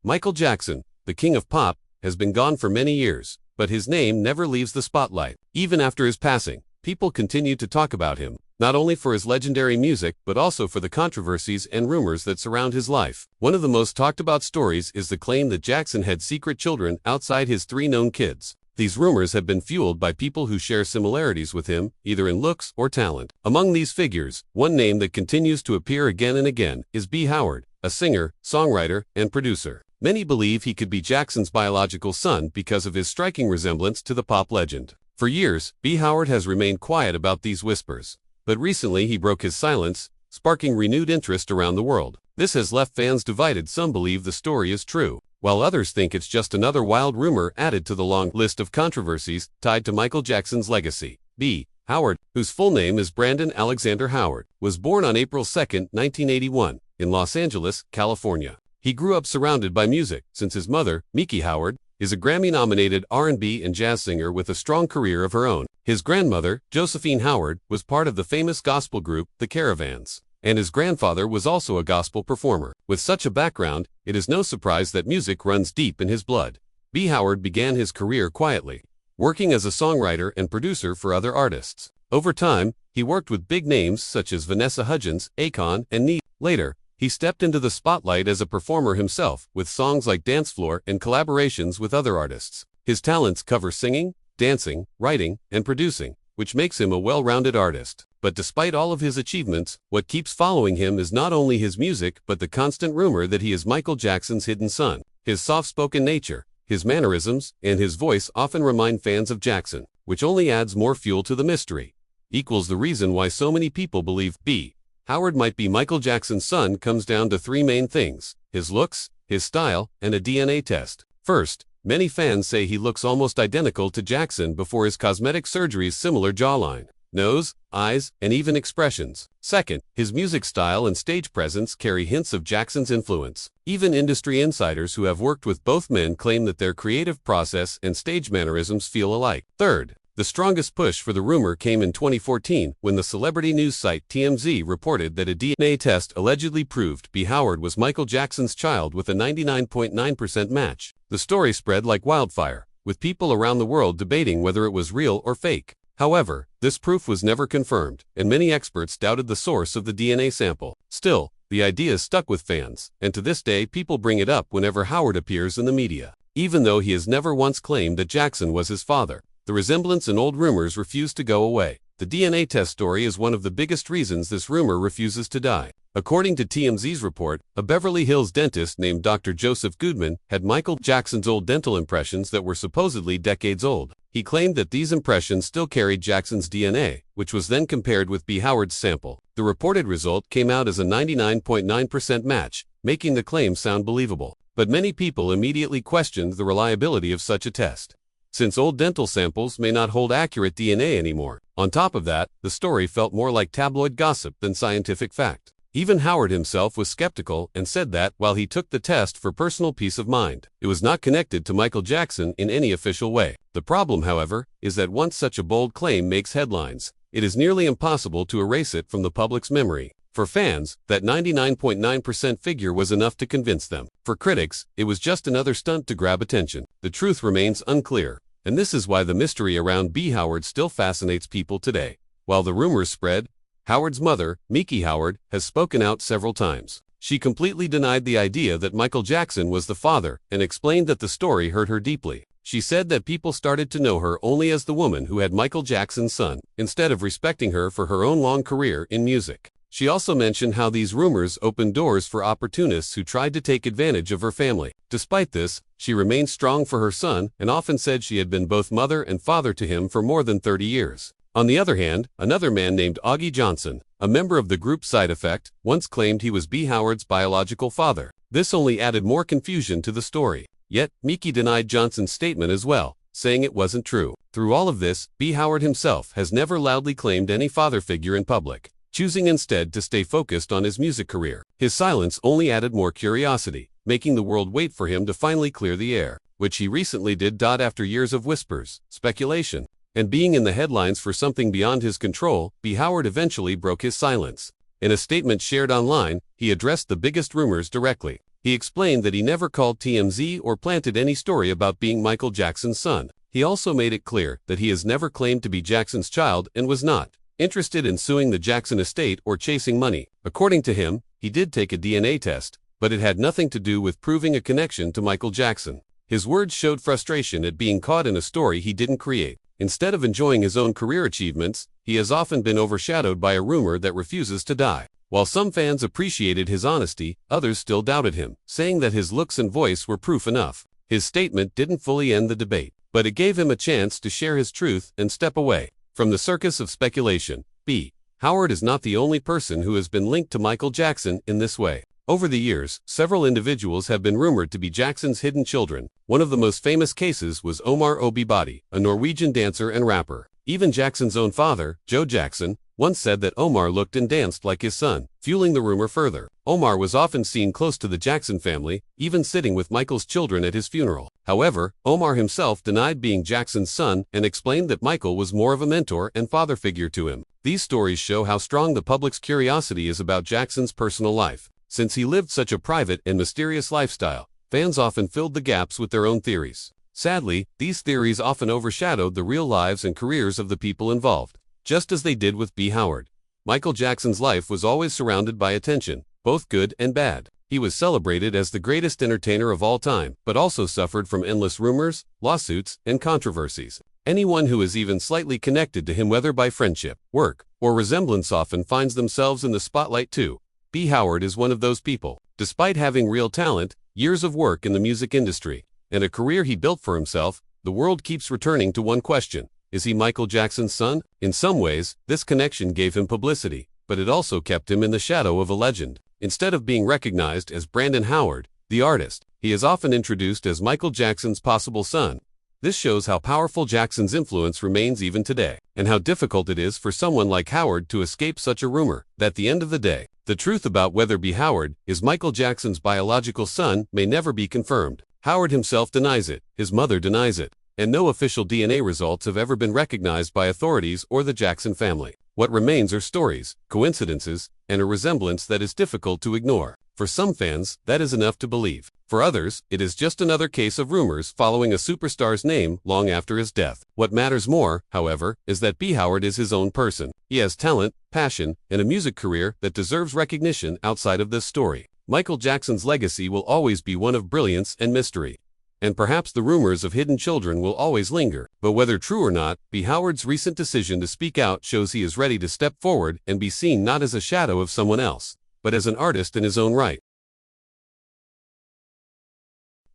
Michael Jackson, the king of pop, has been gone for many years, but his name never leaves the spotlight. Even after his passing, people continue to talk about him, not only for his legendary music but also for the controversies and rumors that surround his life. One of the most talked about stories is the claim that Jackson had secret children outside his 3 known kids. These rumors have been fueled by people who share similarities with him, either in looks or talent. Among these figures, one name that continues to appear again and again is BHoward, a singer, songwriter, and producer. Many believe he could be Jackson's biological son because of his striking resemblance to the pop legend. For years, BHoward has remained quiet about these whispers, but recently he broke his silence, sparking renewed interest around the world. This has left fans divided. Some believe the story is true, while others think it's just another wild rumor added to the long list of controversies tied to Michael Jackson's legacy. BHoward, whose full name is Brandon Alexander Howard, was born on April 2, 1981, in Los Angeles, California. He grew up surrounded by music, since his mother, Miki Howard, is a Grammy-nominated R&B and jazz singer with a strong career of her own. His grandmother, Josephine Howard, was part of the famous gospel group, The Caravans, and his grandfather was also a gospel performer. With such a background, it is no surprise that music runs deep in his blood. BHoward began his career quietly, working as a songwriter and producer for other artists. Over time, he worked with big names such as Vanessa Hudgens, Akon, and Nee. Later, he stepped into the spotlight as a performer himself, with songs like Dance Floor and collaborations with other artists. His talents cover singing, dancing, writing, and producing, which makes him a well-rounded artist. But despite all of his achievements, what keeps following him is not only his music but the constant rumor that he is Michael Jackson's hidden son. His soft-spoken nature, his mannerisms, and his voice often remind fans of Jackson, which only adds more fuel to the mystery. Equals the reason why so many people believe BHoward might be Michael Jackson's son comes down to 3 main things: his looks, his style, and a DNA test. First, many fans say he looks almost identical to Jackson before his cosmetic surgery's similar jawline, nose, eyes, and even expressions. Second, his music style and stage presence carry hints of Jackson's influence. Even industry insiders who have worked with both men claim that their creative process and stage mannerisms feel alike. Third, the strongest push for the rumor came in 2014 when the celebrity news site TMZ reported that a DNA test allegedly proved BHoward was Michael Jackson's child with a 99.9% match. The story spread like wildfire, with people around the world debating whether it was real or fake. However, this proof was never confirmed, and many experts doubted the source of the DNA sample. Still, the idea stuck with fans, and to this day people bring it up whenever Howard appears in the media. Even though he has never once claimed that Jackson was his father, the resemblance and old rumors refuse to go away. The DNA test story is one of the biggest reasons this rumor refuses to die. According to TMZ's report, a Beverly Hills dentist named Dr. Joseph Goodman had Michael Jackson's old dental impressions that were supposedly decades old. He claimed that these impressions still carried Jackson's DNA, which was then compared with BHoward's sample. The reported result came out as a 99.9% match, making the claim sound believable. But many people immediately questioned the reliability of such a test, since old dental samples may not hold accurate DNA anymore. On top of that, the story felt more like tabloid gossip than scientific fact. Even Howard himself was skeptical and said that, while he took the test for personal peace of mind, it was not connected to Michael Jackson in any official way. The problem, however, is that once such a bold claim makes headlines, it is nearly impossible to erase it from the public's memory. For fans, that 99.9% figure was enough to convince them. For critics, it was just another stunt to grab attention. The truth remains unclear, and this is why the mystery around BHoward still fascinates people today. While the rumors spread, Howard's mother, Miki Howard, has spoken out several times. She completely denied the idea that Michael Jackson was the father and explained that the story hurt her deeply. She said that people started to know her only as the woman who had Michael Jackson's son, instead of respecting her for her own long career in music. She also mentioned how these rumors opened doors for opportunists who tried to take advantage of her family. Despite this, she remained strong for her son and often said she had been both mother and father to him for more than 30 years. On the other hand, another man named Augie Johnson, a member of the group Side Effect, once claimed he was BHoward's biological father. This only added more confusion to the story. Yet, Miki denied Johnson's statement as well, saying it wasn't true. Through all of this, BHoward himself has never loudly claimed any father figure in public, choosing instead to stay focused on his music career. His silence only added more curiosity, making the world wait for him to finally clear the air, which he recently did. After years of whispers, speculation, and being in the headlines for something beyond his control, BHoward eventually broke his silence. In a statement shared online, he addressed the biggest rumors directly. He explained that he never called TMZ or planted any story about being Michael Jackson's son. He also made it clear that he has never claimed to be Jackson's child and was not interested in suing the Jackson estate or chasing money. According to him, he did take a DNA test, but it had nothing to do with proving a connection to Michael Jackson. His words showed frustration at being caught in a story he didn't create. Instead of enjoying his own career achievements, he has often been overshadowed by a rumor that refuses to die. While some fans appreciated his honesty, others still doubted him, saying that his looks and voice were proof enough. His statement didn't fully end the debate, but it gave him a chance to share his truth and step away from the circus of speculation. BHoward is not the only person who has been linked to Michael Jackson in this way. Over the years, several individuals have been rumored to be Jackson's hidden children. One of the most famous cases was Omar Obibadi, a Norwegian dancer and rapper. Even Jackson's own father, Joe Jackson, once said that Omar looked and danced like his son, fueling the rumor further. Omar was often seen close to the Jackson family, even sitting with Michael's children at his funeral. However, Omar himself denied being Jackson's son and explained that Michael was more of a mentor and father figure to him. These stories show how strong the public's curiosity is about Jackson's personal life. Since he lived such a private and mysterious lifestyle, fans often filled the gaps with their own theories. Sadly, these theories often overshadowed the real lives and careers of the people involved, just as they did with BHoward. Michael Jackson's life was always surrounded by attention, both good and bad. He was celebrated as the greatest entertainer of all time, but also suffered from endless rumors, lawsuits, and controversies. Anyone who is even slightly connected to him, whether by friendship, work, or resemblance, often finds themselves in the spotlight too. BHoward is one of those people. Despite having real talent, years of work in the music industry, and a career he built for himself, the world keeps returning to one question: is he Michael Jackson's son? In some ways, this connection gave him publicity, but it also kept him in the shadow of a legend. Instead of being recognized as Brandon Howard, the artist, he is often introduced as Michael Jackson's possible son. This shows how powerful Jackson's influence remains even today, and how difficult it is for someone like Howard to escape such a rumor. At the end of the day, the truth about whether BHoward is Michael Jackson's biological son may never be confirmed. Howard himself denies it, his mother denies it, and no official DNA results have ever been recognized by authorities or the Jackson family. What remains are stories, coincidences, and a resemblance that is difficult to ignore. For some fans, that is enough to believe. For others, it is just another case of rumors following a superstar's name long after his death. What matters more, however, is that BHoward is his own person. He has talent, passion, and a music career that deserves recognition outside of this story. Michael Jackson's legacy will always be one of brilliance and mystery. And perhaps the rumors of hidden children will always linger. But whether true or not, BHoward's recent decision to speak out shows he is ready to step forward and be seen not as a shadow of someone else, but as an artist in his own right.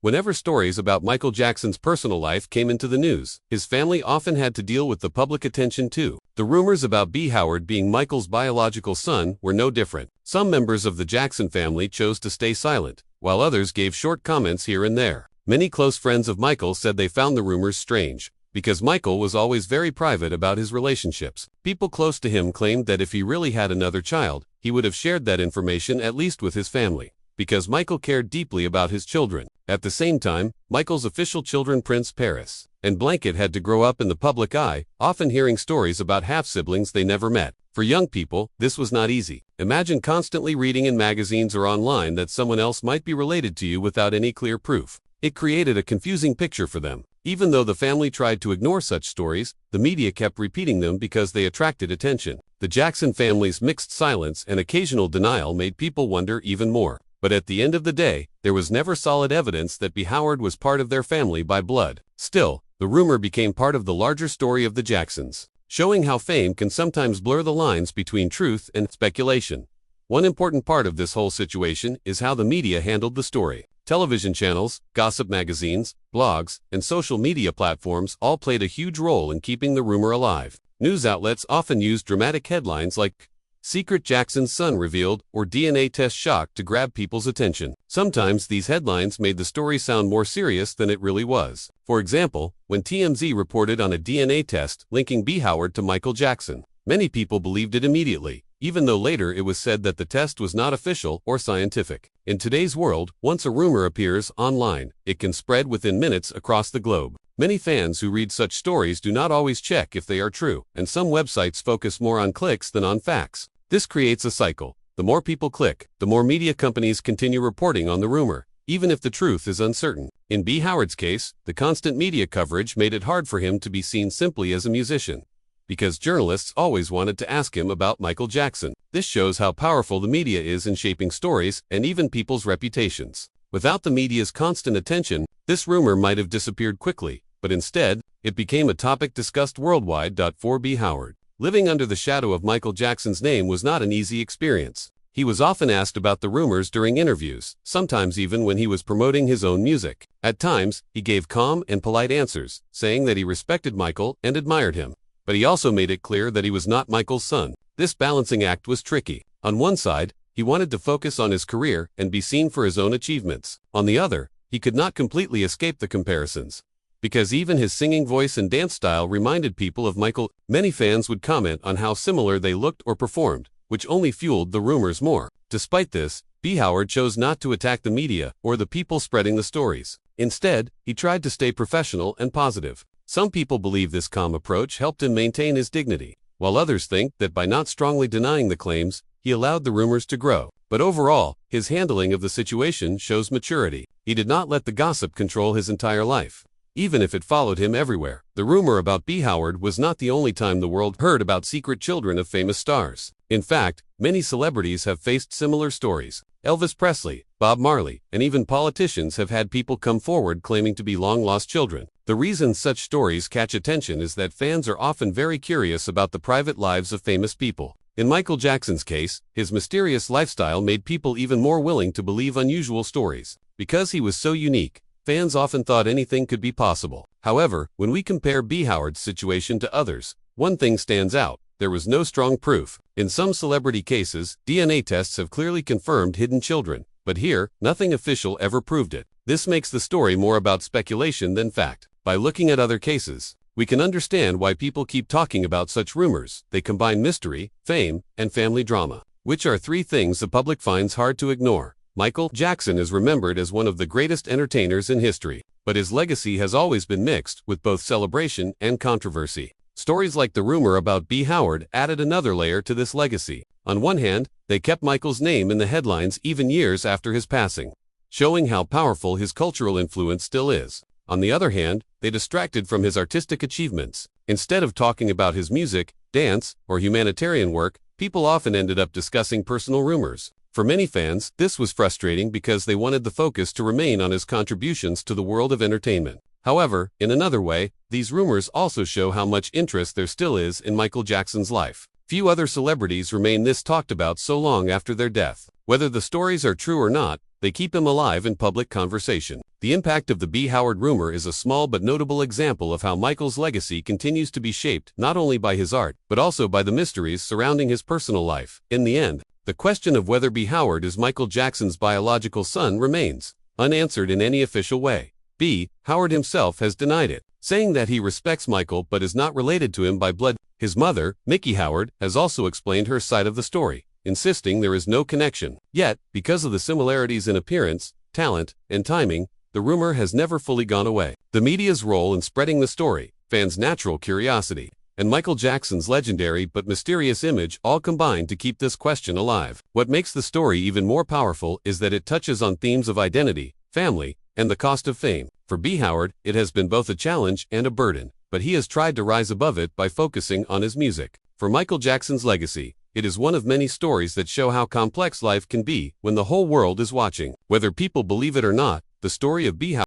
Whenever stories about Michael Jackson's personal life came into the news, his family often had to deal with the public attention too. The rumors about BHoward being Michael's biological son were no different. Some members of the Jackson family chose to stay silent, while others gave short comments here and there. Many close friends of Michael said they found the rumors strange, because Michael was always very private about his relationships. People close to him claimed that if he really had another child, he would have shared that information at least with his family, because Michael cared deeply about his children. At the same time, Michael's official children, Prince Paris and Blanket, had to grow up in the public eye, often hearing stories about half-siblings they never met. For young people, this was not easy. Imagine constantly reading in magazines or online that someone else might be related to you without any clear proof. It created a confusing picture for them. Even though the family tried to ignore such stories, the media kept repeating them because they attracted attention. The Jackson family's mixed silence and occasional denial made people wonder even more. But at the end of the day, there was never solid evidence that BHoward was part of their family by blood. Still, the rumor became part of the larger story of the Jacksons, showing how fame can sometimes blur the lines between truth and speculation. One important part of this whole situation is how the media handled the story. Television channels, gossip magazines, blogs, and social media platforms all played a huge role in keeping the rumor alive. News outlets often used dramatic headlines like "Secret Jackson's Son Revealed" or "DNA Test Shock" to grab people's attention. Sometimes these headlines made the story sound more serious than it really was. For example, when TMZ reported on a DNA test linking BHoward to Michael Jackson, many people believed it immediately, even though later it was said that the test was not official or scientific. In today's world, once a rumor appears online, it can spread within minutes across the globe. Many fans who read such stories do not always check if they are true, and some websites focus more on clicks than on facts. This creates a cycle. the more people click, the more media companies continue reporting on the rumor, even if the truth is uncertain. In BHoward's case, the constant media coverage made it hard for him to be seen simply as a musician, because journalists always wanted to ask him about Michael Jackson. This shows how powerful the media is in shaping stories and even people's reputations. Without the media's constant attention, this rumor might have disappeared quickly, but instead, it became a topic discussed worldwide. For BHoward, living under the shadow of Michael Jackson's name was not an easy experience. He was often asked about the rumors during interviews, sometimes even when he was promoting his own music. At times, he gave calm and polite answers, saying that he respected Michael and admired him. But he also made it clear that he was not Michael's son. This balancing act was tricky. On one side, he wanted to focus on his career and be seen for his own achievements. On the other, he could not completely escape the comparisons, because even his singing voice and dance style reminded people of Michael. Many fans would comment on how similar they looked or performed, which only fueled the rumors more. Despite this, BHoward chose not to attack the media or the people spreading the stories. Instead, he tried to stay professional and positive. Some people believe this calm approach helped him maintain his dignity, while others think that by not strongly denying the claims, he allowed the rumors to grow. But overall, his handling of the situation shows maturity. He did not let the gossip control his entire life, even if it followed him everywhere. The rumor about BHoward was not the only time the world heard about secret children of famous stars. In fact, many celebrities have faced similar stories. Elvis Presley, Bob Marley, and even politicians have had people come forward claiming to be long-lost children. The reason such stories catch attention is that fans are often very curious about the private lives of famous people. In Michael Jackson's case, his mysterious lifestyle made people even more willing to believe unusual stories. Because he was so unique, fans often thought anything could be possible. However, when we compare BHoward's situation to others, one thing stands out: there was no strong proof. In some celebrity cases, DNA tests have clearly confirmed hidden children, but here, nothing official ever proved it. This makes the story more about speculation than fact. By looking at other cases, we can understand why people keep talking about such rumors. They combine mystery, fame, and family drama, which are three things the public finds hard to ignore. Michael Jackson is remembered as one of the greatest entertainers in history, but his legacy has always been mixed, with both celebration and controversy. Stories like the rumor about BHoward added another layer to this legacy. On one hand, they kept Michael's name in the headlines even years after his passing, showing how powerful his cultural influence still is. On the other hand, they distracted from his artistic achievements. Instead of talking about his music, dance, or humanitarian work, people often ended up discussing personal rumors. For many fans, this was frustrating because they wanted the focus to remain on his contributions to the world of entertainment. However, in another way, these rumors also show how much interest there still is in Michael Jackson's life. Few other celebrities remain this talked about so long after their death. Whether the stories are true or not, they keep him alive in public conversation. The impact of the BHoward rumor is a small but notable example of how Michael's legacy continues to be shaped not only by his art, but also by the mysteries surrounding his personal life. In the end, the question of whether BHoward is Michael Jackson's biological son remains unanswered in any official way. BHoward himself has denied it, saying that he respects Michael but is not related to him by blood. His mother, Mickey Howard, has also explained her side of the story, insisting there is no connection. Yet, because of the similarities in appearance, talent, and timing, the rumor has never fully gone away. The media's role in spreading the story, fans' natural curiosity, and Michael Jackson's legendary but mysterious image all combine to keep this question alive. What makes the story even more powerful is that it touches on themes of identity, family, and the cost of fame. For BHoward, it has been both a challenge and a burden, but he has tried to rise above it by focusing on his music. For Michael Jackson's legacy, it is one of many stories that show how complex life can be when the whole world is watching. Whether people believe it or not, the story of BHoward